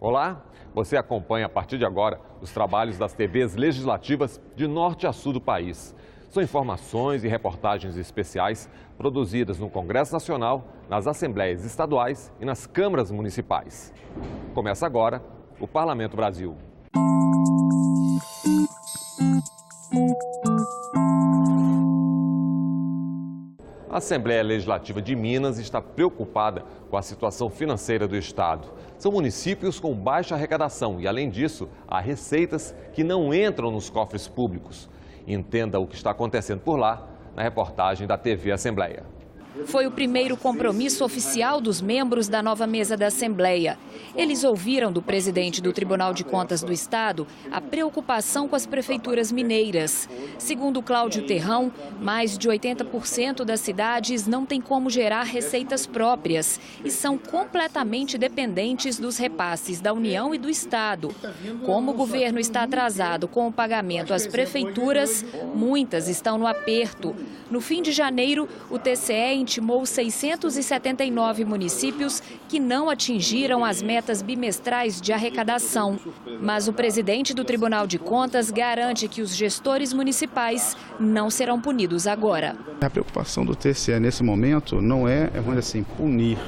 Olá, você acompanha a partir de agora os trabalhos das TVs legislativas de norte a sul do país. São informações e reportagens especiais produzidas no Congresso Nacional, nas Assembleias Estaduais e nas câmaras municipais. Começa agora o Parlamento Brasil. A Assembleia Legislativa de Minas está preocupada com a situação financeira do estado. São municípios com baixa arrecadação e, além disso, há receitas que não entram nos cofres públicos. Entenda o que está acontecendo por lá na reportagem da TV Assembleia. Foi o primeiro compromisso oficial dos membros da nova mesa da Assembleia. Eles ouviram do presidente do Tribunal de Contas do Estado a preocupação com as prefeituras mineiras. Segundo Cláudio Terrão, mais de 80% das cidades não têm como gerar receitas próprias e são completamente dependentes dos repasses da União e do Estado. Como o governo está atrasado com o pagamento às prefeituras, muitas estão no aperto. No fim de janeiro, o TCE intimou 679 municípios que não atingiram as metas bimestrais de arrecadação. Mas o presidente do Tribunal de Contas garante que os gestores municipais não serão punidos agora. A preocupação do TCE nesse momento não é, vamos dizer assim, punir,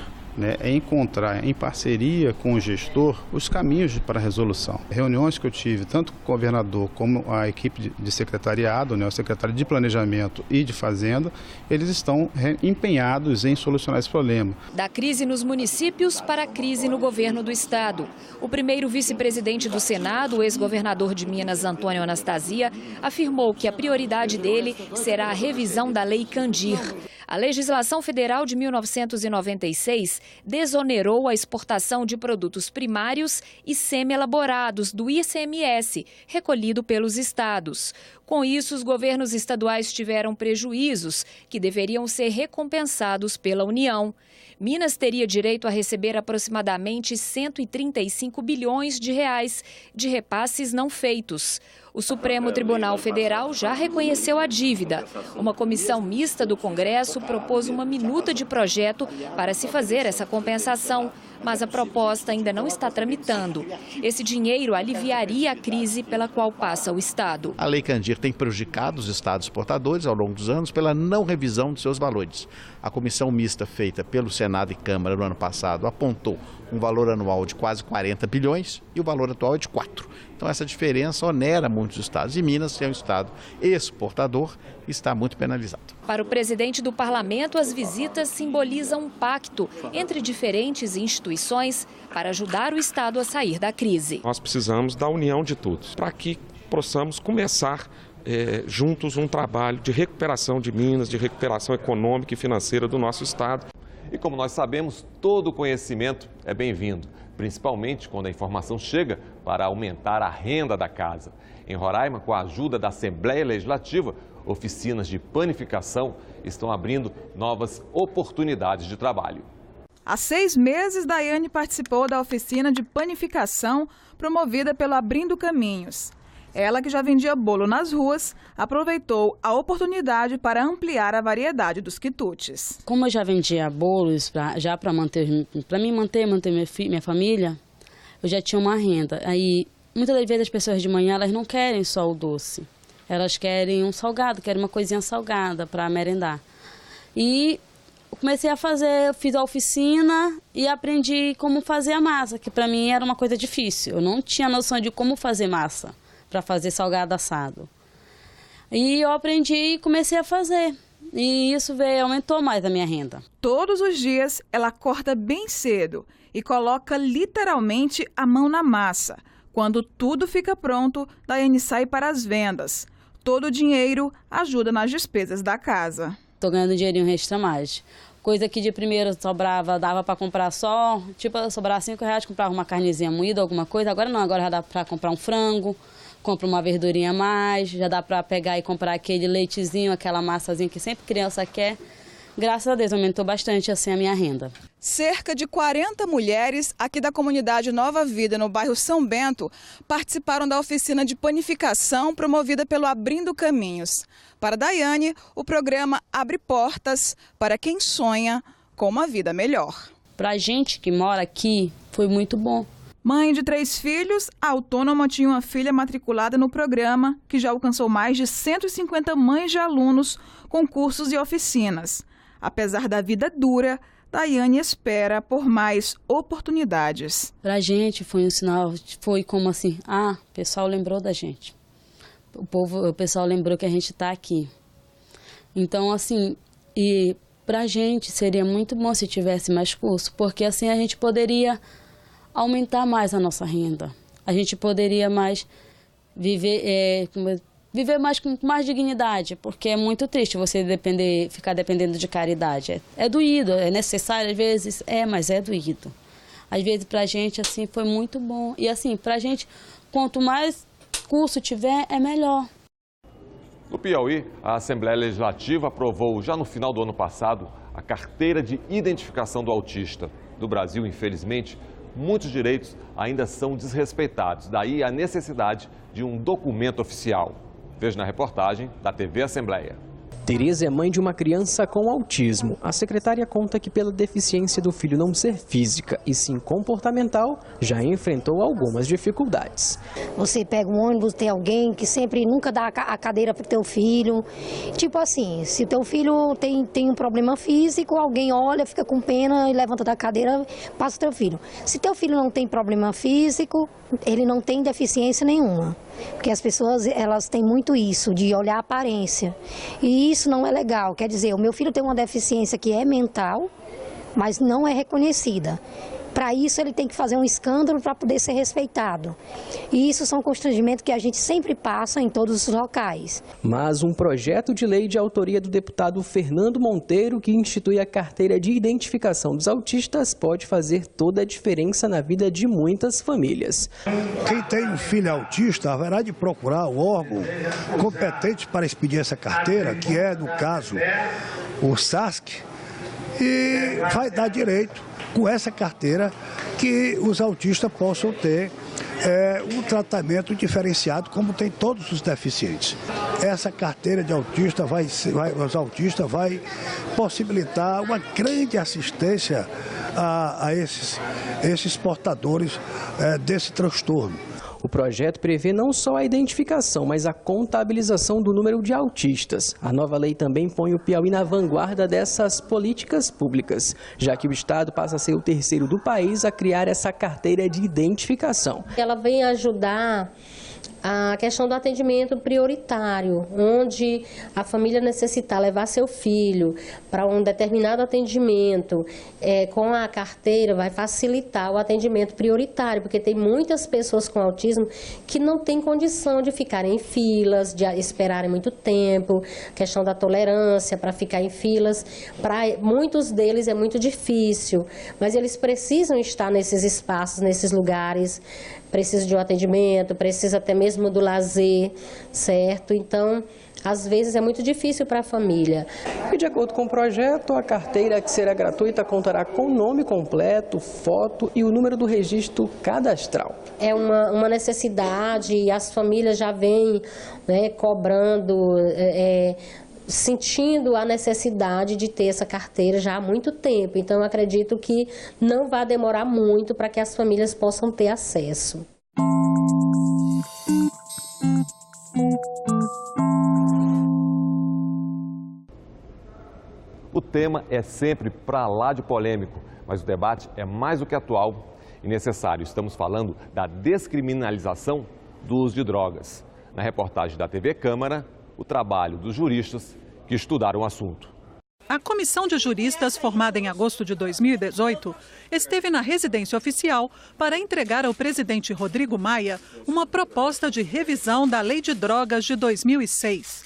é encontrar em parceria com o gestor os caminhos para a resolução. Reuniões que eu tive, tanto com o governador como a equipe de secretariado, o secretário de Planejamento e de Fazenda, eles estão empenhados em solucionar esse problema. Da crise nos municípios para a crise no governo do estado. O primeiro vice-presidente do Senado, o ex-governador de Minas, Antônio Anastasia, afirmou que a prioridade dele será a revisão da Lei Candir. A legislação federal de 1996 desonerou a exportação de produtos primários e semi-elaborados do ICMS, recolhido pelos estados. Com isso, os governos estaduais tiveram prejuízos que deveriam ser recompensados pela União. Minas teria direito a receber aproximadamente 135 bilhões de reais de repasses não feitos. O Supremo Tribunal Federal já reconheceu a dívida. Uma comissão mista do Congresso propôs uma minuta de projeto para se fazer essa compensação, mas a proposta ainda não está tramitando. Esse dinheiro aliviaria a crise pela qual passa o Estado. A Lei Candir tem prejudicado os estados exportadores ao longo dos anos pela não revisão de seus valores. A comissão mista feita pelo Senado e Câmara no ano passado apontou um valor anual de quase 40 bilhões e o valor atual é de 4. Então essa diferença onera muitos estados e Minas, que é um estado exportador, está muito penalizado. Para o presidente do parlamento, as visitas simbolizam um pacto entre diferentes instituições para ajudar o estado a sair da crise. Nós precisamos da união de todos para que possamos começar juntos um trabalho de recuperação de Minas, de recuperação econômica e financeira do nosso estado. E como nós sabemos, todo conhecimento é bem-vindo, principalmente quando a informação chega para aumentar a renda da casa. Em Roraima, com a ajuda da Assembleia Legislativa, oficinas de panificação estão abrindo novas oportunidades de trabalho. Há 6 meses, Daiane participou da oficina de panificação promovida pelo Abrindo Caminhos. Ela, que já vendia bolo nas ruas, aproveitou a oportunidade para ampliar a variedade dos quitutes. Como eu já vendia bolos, para mim manter minha família, eu já tinha uma renda. Aí, muitas das vezes as pessoas de manhã, elas não querem só o doce. Elas querem um salgado, querem uma coisinha salgada para merendar. E eu comecei a fazer, eu fiz a oficina e aprendi como fazer a massa, que para mim era uma coisa difícil. Eu não tinha noção de como fazer massa para fazer salgado assado. E eu aprendi e comecei a fazer. E isso aumentou mais a minha renda. Todos os dias ela acorda bem cedo e coloca literalmente a mão na massa. Quando tudo fica pronto, Daiane sai para as vendas. Todo o dinheiro ajuda nas despesas da casa. Estou ganhando dinheirinho extra mais. Coisa que de primeiro sobrava, dava para comprar só, sobrava R$5, comprava uma carnezinha moída, alguma coisa. Agora não, agora já dá para comprar um frango. Compra uma verdurinha a mais, já dá para pegar e comprar aquele leitezinho, aquela massazinha que sempre criança quer. Graças a Deus, aumentou bastante assim a minha renda. Cerca de 40 mulheres aqui da comunidade Nova Vida, no bairro São Bento, participaram da oficina de panificação promovida pelo Abrindo Caminhos. Para Daiane, o programa abre portas para quem sonha com uma vida melhor. Para a gente que mora aqui, foi muito bom. Mãe de 3 filhos, a autônoma tinha uma filha matriculada no programa, que já alcançou mais de 150 mães de alunos com cursos e oficinas. Apesar da vida dura, Daiane espera por mais oportunidades. Para a gente foi um sinal, foi como assim, o pessoal lembrou da gente. O pessoal lembrou que a gente está aqui. Então, assim, e para a gente seria muito bom se tivesse mais curso, porque assim a gente poderia aumentar mais a nossa renda. A gente poderia mais viver, viver mais com mais dignidade, porque é muito triste você ficar dependendo de caridade. É doído, é necessário às vezes, mas é doído. Às vezes para a gente assim foi muito bom. E assim, para a gente, quanto mais curso tiver, é melhor. No Piauí, a Assembleia Legislativa aprovou já no final do ano passado a carteira de identificação do autista. No Brasil, infelizmente, muitos direitos ainda são desrespeitados. Daí a necessidade de um documento oficial. Veja na reportagem da TV Assembleia. Tereza é mãe de uma criança com autismo. A secretária conta que pela deficiência do filho não ser física e sim comportamental, já enfrentou algumas dificuldades. Você pega um ônibus, tem alguém que sempre nunca dá a cadeira para o teu filho. Tipo assim, se o teu filho tem um problema físico, alguém olha, fica com pena e levanta da cadeira, passa o teu filho. Se teu filho não tem problema físico, ele não tem deficiência nenhuma. Porque as pessoas, elas têm muito isso, de olhar a aparência. E isso não é legal. Quer dizer, o meu filho tem uma deficiência que é mental, mas não é reconhecida. Para isso, ele tem que fazer um escândalo para poder ser respeitado. E isso são constrangimentos que a gente sempre passa em todos os locais. Mas um projeto de lei de autoria do deputado Fernando Monteiro, que institui a carteira de identificação dos autistas, pode fazer toda a diferença na vida de muitas famílias. Quem tem um filho autista haverá de procurar o órgão competente para expedir essa carteira, que é, no caso, o SASC, e vai dar direito com essa carteira que os autistas possam ter um tratamento diferenciado como tem todos os deficientes. Essa carteira de autista os autistas vai possibilitar uma grande assistência a esses portadores desse transtorno. O projeto prevê não só a identificação, mas a contabilização do número de autistas. A nova lei também põe o Piauí na vanguarda dessas políticas públicas, já que o estado passa a ser o terceiro do país a criar essa carteira de identificação. Ela vem ajudar a questão do atendimento prioritário, onde a família necessitar levar seu filho para um determinado atendimento, com a carteira vai facilitar o atendimento prioritário, porque tem muitas pessoas com autismo que não têm condição de ficarem em filas, de esperarem muito tempo, questão da tolerância para ficar em filas, para muitos deles é muito difícil, mas eles precisam estar nesses espaços, nesses lugares, precisa de um atendimento, precisa até mesmo do lazer, certo? Então, às vezes é muito difícil para a família. E de acordo com o projeto, a carteira que será gratuita contará com o nome completo, foto e o número do registro cadastral. É uma necessidade e as famílias já vêm, cobrando, sentindo a necessidade de ter essa carteira já há muito tempo. Então, eu acredito que não vai demorar muito para que as famílias possam ter acesso. O tema é sempre para lá de polêmico, mas o debate é mais do que atual e necessário. Estamos falando da descriminalização do uso de drogas. Na reportagem da TV Câmara, o trabalho dos juristas que estudaram o assunto. A comissão de juristas, formada em agosto de 2018, esteve na residência oficial para entregar ao presidente Rodrigo Maia uma proposta de revisão da Lei de Drogas de 2006.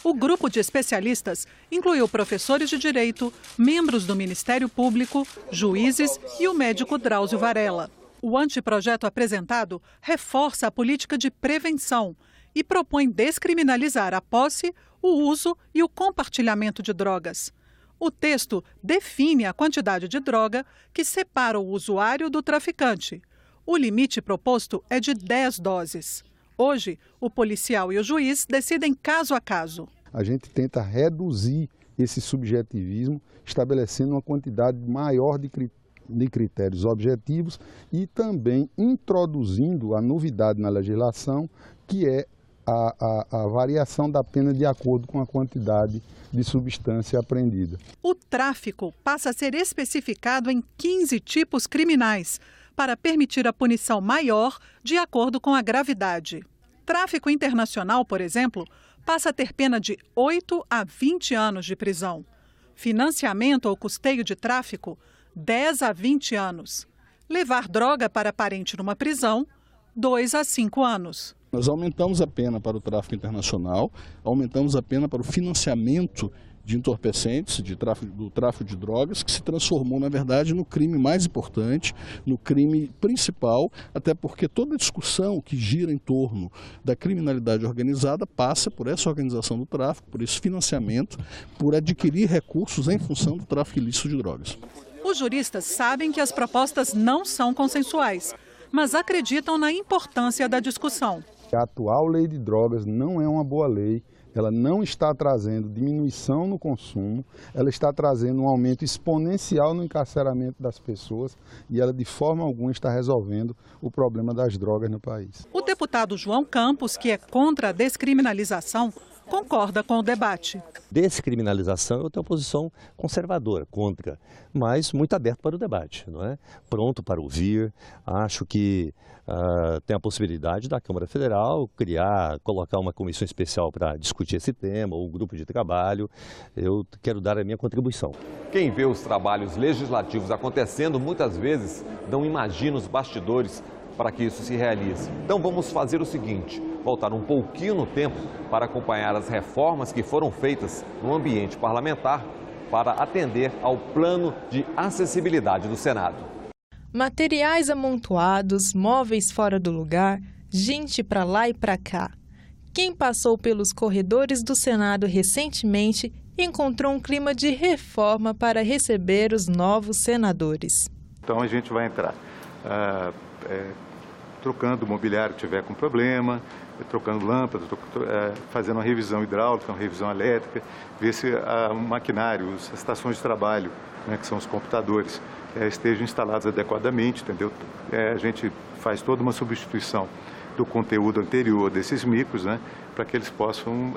O grupo de especialistas incluiu professores de direito, membros do Ministério Público, juízes e o médico Drauzio Varela. O anteprojeto apresentado reforça a política de prevenção e propõe descriminalizar a posse, o uso e o compartilhamento de drogas. O texto define a quantidade de droga que separa o usuário do traficante. O limite proposto é de 10 doses. Hoje, o policial e o juiz decidem caso a caso. A gente tenta reduzir esse subjetivismo, estabelecendo uma quantidade maior de de critérios objetivos e também introduzindo a novidade na legislação, que é a variação da pena de acordo com a quantidade de substância apreendida. O tráfico passa a ser especificado em 15 tipos criminais, para permitir a punição maior de acordo com a gravidade. Tráfico internacional, por exemplo, passa a ter pena de 8 a 20 anos de prisão. Financiamento ou custeio de tráfico, 10 a 20 anos. Levar droga para parente numa prisão, 2 a 5 anos. Nós aumentamos a pena para o tráfico internacional, aumentamos a pena para o financiamento de entorpecentes, do tráfico de drogas, que se transformou, na verdade, no crime mais importante, no crime principal, até porque toda a discussão que gira em torno da criminalidade organizada passa por essa organização do tráfico, por esse financiamento, por adquirir recursos em função do tráfico ilícito de drogas. Os juristas sabem que as propostas não são consensuais, mas acreditam na importância da discussão. A atual lei de drogas não é uma boa lei. Ela não está trazendo diminuição no consumo, ela está trazendo um aumento exponencial no encarceramento das pessoas e ela de forma alguma está resolvendo o problema das drogas no país. O deputado João Campos, que é contra a descriminalização, concorda com o debate. Descriminalização eu tenho uma posição conservadora, contra, mas muito aberto para o debate, não é? Pronto para ouvir. Acho que tem a possibilidade da Câmara Federal colocar uma comissão especial para discutir esse tema, ou um grupo de trabalho. Eu quero dar a minha contribuição. Quem vê os trabalhos legislativos acontecendo muitas vezes não imagina os bastidores para que isso se realize. Então vamos fazer o seguinte, voltar um pouquinho no tempo para acompanhar as reformas que foram feitas no ambiente parlamentar para atender ao plano de acessibilidade do Senado. Materiais amontoados, móveis fora do lugar, gente para lá e para cá. Quem passou pelos corredores do Senado recentemente encontrou um clima de reforma para receber os novos senadores. Então a gente vai entrar trocando o mobiliário que tiver com problema, trocando lâmpadas, fazendo uma revisão hidráulica, uma revisão elétrica, ver se o maquinário, as estações de trabalho, né, que são os computadores, estejam instalados adequadamente, entendeu? A gente faz toda uma substituição do conteúdo anterior desses micros, né, para que eles possam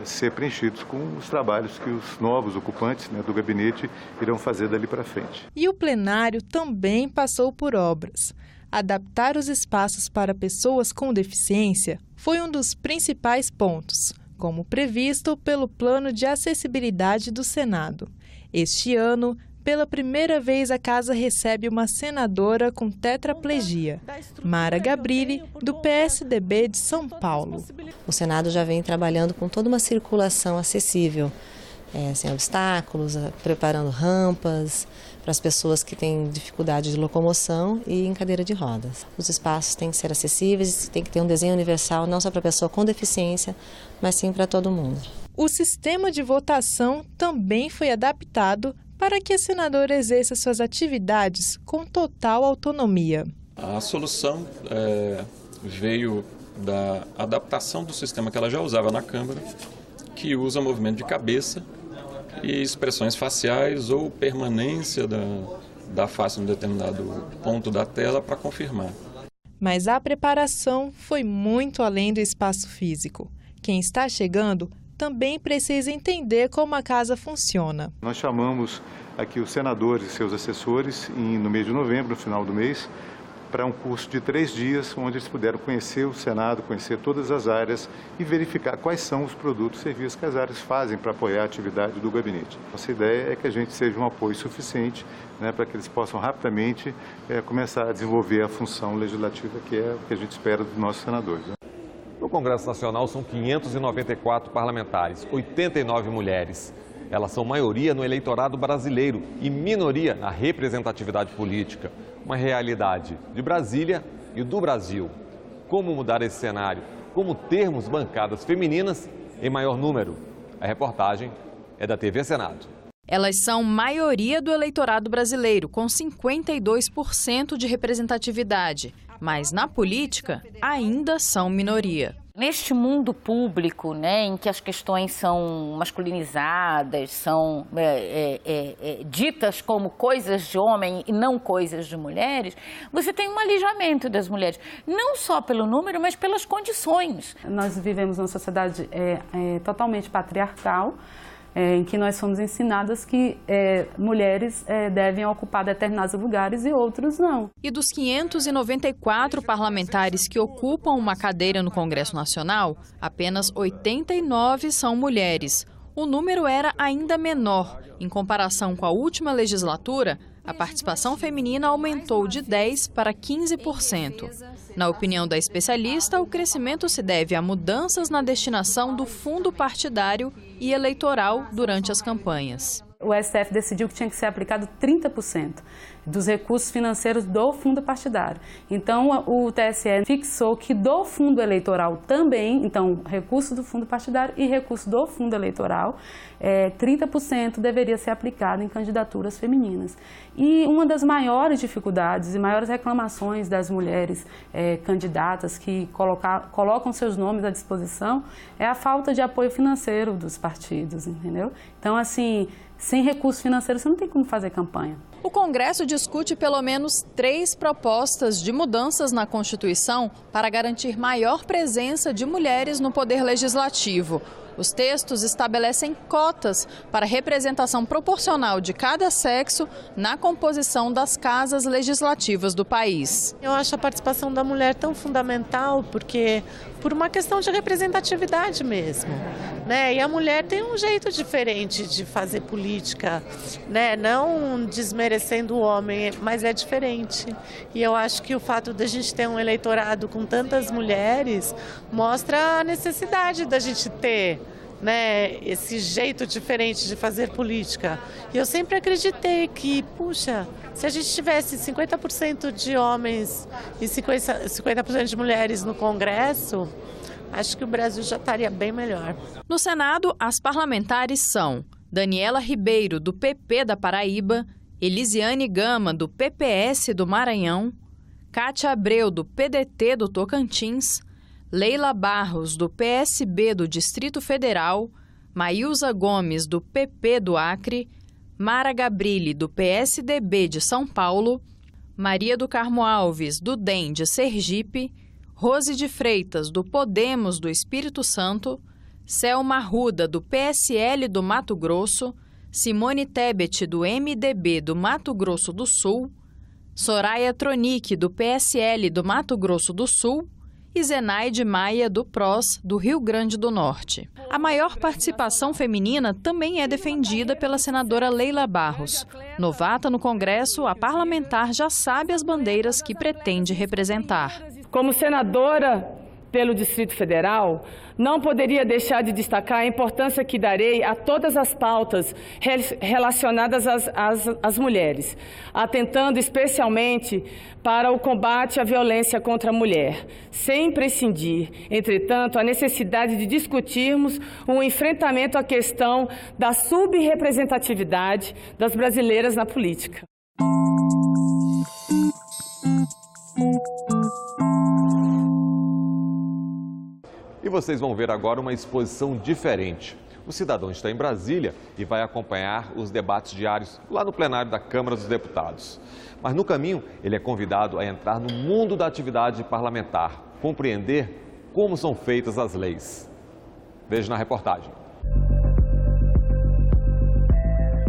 ser preenchidos com os trabalhos que os novos ocupantes, né, do gabinete irão fazer dali para frente. E o plenário também passou por obras. Adaptar os espaços para pessoas com deficiência foi um dos principais pontos, como previsto pelo Plano de Acessibilidade do Senado. Este ano, pela primeira vez, a Casa recebe uma senadora com tetraplegia, Mara Gabrilli, do PSDB de São Paulo. O Senado já vem trabalhando com toda uma circulação acessível, sem obstáculos, preparando rampas para as pessoas que têm dificuldade de locomoção e em cadeira de rodas. Os espaços têm que ser acessíveis, tem que ter um desenho universal, não só para a pessoa com deficiência, mas sim para todo mundo. O sistema de votação também foi adaptado para que a senadora exerça suas atividades com total autonomia. A solução veio da adaptação do sistema que ela já usava na Câmara, que usa movimento de cabeça e expressões faciais ou permanência da face em um determinado ponto da tela para confirmar. Mas a preparação foi muito além do espaço físico. Quem está chegando também precisa entender como a casa funciona. Nós chamamos aqui os senadores e seus assessores no mês de novembro, no final do mês, para um curso de 3 dias, onde eles puderam conhecer o Senado, conhecer todas as áreas e verificar quais são os produtos e serviços que as áreas fazem para apoiar a atividade do gabinete. Nossa ideia é que a gente seja um apoio suficiente, né, para que eles possam rapidamente começar a desenvolver a função legislativa, que é o que a gente espera dos nossos senadores. Né? No Congresso Nacional são 594 parlamentares, 89 mulheres. Elas são maioria no eleitorado brasileiro e minoria na representatividade política. Uma realidade de Brasília e do Brasil. Como mudar esse cenário? Como termos bancadas femininas em maior número? A reportagem é da TV Senado. Elas são maioria do eleitorado brasileiro, com 52% de representatividade. Mas na política, ainda são minoria. Neste mundo público, né, em que as questões são masculinizadas, são ditas como coisas de homem e não coisas de mulheres, você tem um alijamento das mulheres, não só pelo número, mas pelas condições. Nós vivemos numa sociedade totalmente patriarcal, em que nós somos ensinadas que mulheres devem ocupar determinados lugares e outros não. E dos 594 parlamentares que ocupam uma cadeira no Congresso Nacional, apenas 89 são mulheres. O número era ainda menor. Em comparação com a última legislatura, a participação feminina aumentou de 10% para 15%. Na opinião da especialista, o crescimento se deve a mudanças na destinação do fundo partidário e eleitoral durante as campanhas. O STF decidiu que tinha que ser aplicado 30% dos recursos financeiros do fundo partidário. Então, o TSE fixou que do fundo eleitoral também, então, recurso do fundo partidário e recurso do fundo eleitoral, 30% deveria ser aplicado em candidaturas femininas. E uma das maiores dificuldades e maiores reclamações das mulheres candidatas que colocam seus nomes à disposição é a falta de apoio financeiro dos partidos, entendeu? Então, assim, sem recurso financeiro você não tem como fazer campanha. O Congresso discute pelo menos 3 propostas de mudanças na Constituição para garantir maior presença de mulheres no poder legislativo. Os textos estabelecem cotas para representação proporcional de cada sexo na composição das casas legislativas do país. Eu acho a participação da mulher tão fundamental porque por uma questão de representatividade mesmo, né? E a mulher tem um jeito diferente de fazer política, né? Não desmerecendo o homem, mas é diferente. E eu acho que o fato de a gente ter um eleitorado com tantas mulheres mostra a necessidade da gente ter, né, esse jeito diferente de fazer política. E eu sempre acreditei que, puxa, se a gente tivesse 50% de homens e 50% de mulheres no Congresso, acho que o Brasil já estaria bem melhor. No Senado, as parlamentares são Daniela Ribeiro, do PP da Paraíba, Elisiane Gama, do PPS do Maranhão, Cátia Abreu, do PDT do Tocantins, Leila Barros, do PSB do Distrito Federal, Maílza Gomes, do PP do Acre, Mara Gabrilli, do PSDB de São Paulo, Maria do Carmo Alves, do DEM de Sergipe, Rose de Freitas, do Podemos do Espírito Santo, Selma Arruda, do PSL do Mato Grosso, Simone Tebet, do MDB do Mato Grosso do Sul, Soraya Tronic, do PSL do Mato Grosso do Sul, e Zenaide Maia, do PROS, do Rio Grande do Norte. A maior participação feminina também é defendida pela senadora Leila Barros. Novata no Congresso, a parlamentar já sabe as bandeiras que pretende representar. Como senadora pelo Distrito Federal, não poderia deixar de destacar a importância que darei a todas as pautas relacionadas às mulheres, atentando especialmente para o combate à violência contra a mulher, sem prescindir, entretanto, a necessidade de discutirmos o enfrentamento à questão da subrepresentatividade das brasileiras na política. E vocês vão ver agora uma exposição diferente. O cidadão está em Brasília e vai acompanhar os debates diários lá no plenário da Câmara dos Deputados. Mas no caminho, ele é convidado a entrar no mundo da atividade parlamentar, compreender como são feitas as leis. Veja na reportagem.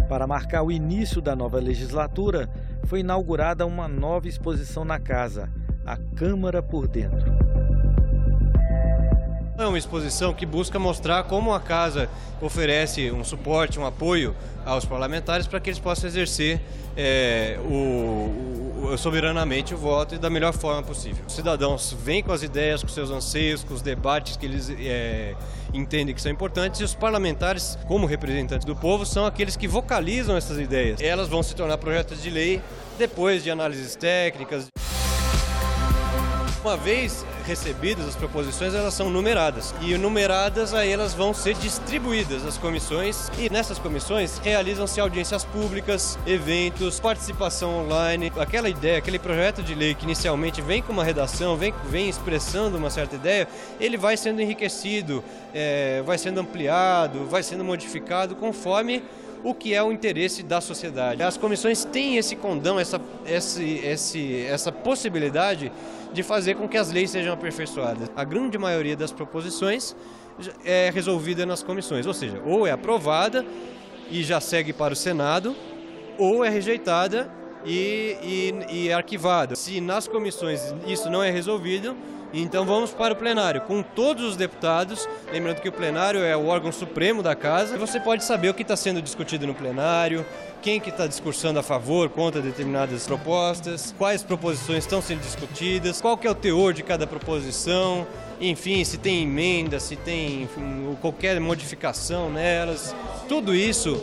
Para marcar o início da nova legislatura, foi inaugurada uma nova exposição na casa, a Câmara por Dentro. É uma exposição que busca mostrar como a Casa oferece um suporte, um apoio aos parlamentares para que eles possam exercer soberanamente o voto e da melhor forma possível. Os cidadãos vêm com as ideias, com seus anseios, com os debates que eles entendem que são importantes, e os parlamentares, como representantes do povo, são aqueles que vocalizam essas ideias. Elas vão se tornar projetos de lei depois de análises técnicas. Uma vez recebidas, as proposições, elas são numeradas. E numeradas, aí elas vão ser distribuídas às comissões. E nessas comissões realizam-se audiências públicas, eventos, participação online. Aquela ideia, aquele projeto de lei que inicialmente vem com uma redação, vem expressando uma certa ideia, ele vai sendo enriquecido, vai sendo ampliado, vai sendo modificado conforme o que é o interesse da sociedade. As comissões têm esse condão, essa possibilidade de fazer com que as leis sejam aperfeiçoadas. A grande maioria das proposições é resolvida nas comissões, ou seja, ou é aprovada e já segue para o Senado, ou é rejeitada e arquivada. Se nas comissões isso não é resolvido, então vamos para o plenário, com todos os deputados, lembrando que o plenário é o órgão supremo da casa. Você pode saber o que está sendo discutido no plenário, quem que está discursando a favor, contra determinadas propostas, quais proposições estão sendo discutidas, qual que é o teor de cada proposição, enfim, se tem emenda, se tem qualquer modificação nelas. Tudo isso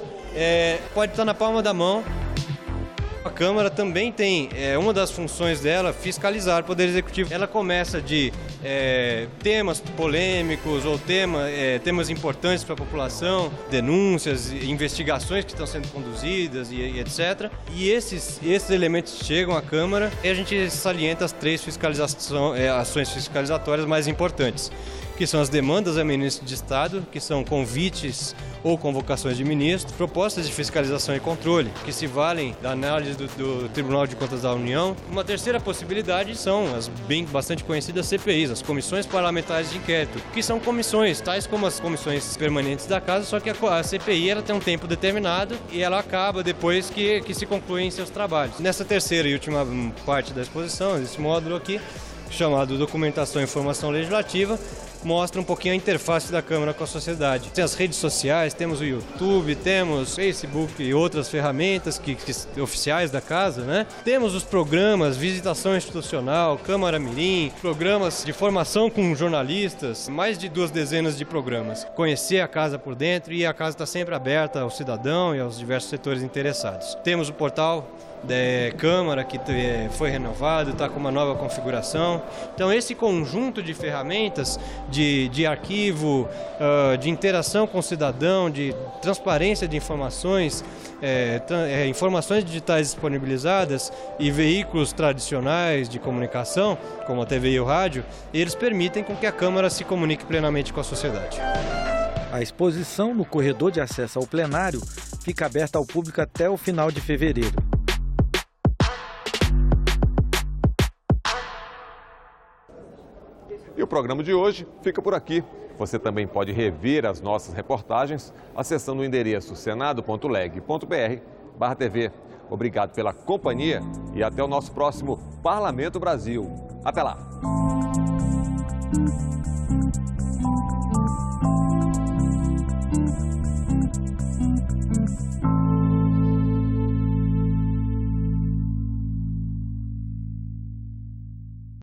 pode estar na palma da mão. A Câmara também tem, uma das funções dela, fiscalizar o Poder Executivo. Ela começa de temas polêmicos ou temas importantes para a população, denúncias, investigações que estão sendo conduzidas e etc. E esses elementos chegam à Câmara e a gente salienta as 3 ações fiscalizatórias mais importantes, que são as demandas a ministro de Estado, que são convites ou convocações de ministro, propostas de fiscalização e controle, que se valem da análise do Tribunal de Contas da União. Uma terceira possibilidade são as bastante conhecidas CPIs, as Comissões Parlamentares de Inquérito, que são comissões, tais como as comissões permanentes da Casa, só que a CPI ela tem um tempo determinado e ela acaba depois que se concluem seus trabalhos. Nessa terceira e última parte da exposição, esse módulo aqui, chamado Documentação e Informação Legislativa, mostra um pouquinho a interface da Câmara com a sociedade. Tem as redes sociais, temos o YouTube, temos Facebook e outras ferramentas oficiais da Casa, né? Temos os programas, visitação institucional, Câmara Mirim, programas de formação com jornalistas, mais de 2 dezenas de programas. Conhecer a Casa por dentro, e a Casa está sempre aberta ao cidadão e aos diversos setores interessados. Temos o portal da Câmara, que foi renovado, está com uma nova configuração. Então esse conjunto de ferramentas de arquivo, de interação com o cidadão, de transparência de informações, informações digitais disponibilizadas e veículos tradicionais de comunicação, como a TV e o rádio, eles permitem com que a Câmara se comunique plenamente com a sociedade. A exposição no corredor de acesso ao plenário fica aberta ao público até o final de fevereiro. E o programa de hoje fica por aqui. Você também pode rever as nossas reportagens acessando o endereço senado.leg.br/TV. Obrigado pela companhia e até o nosso próximo Parlamento Brasil. Até lá!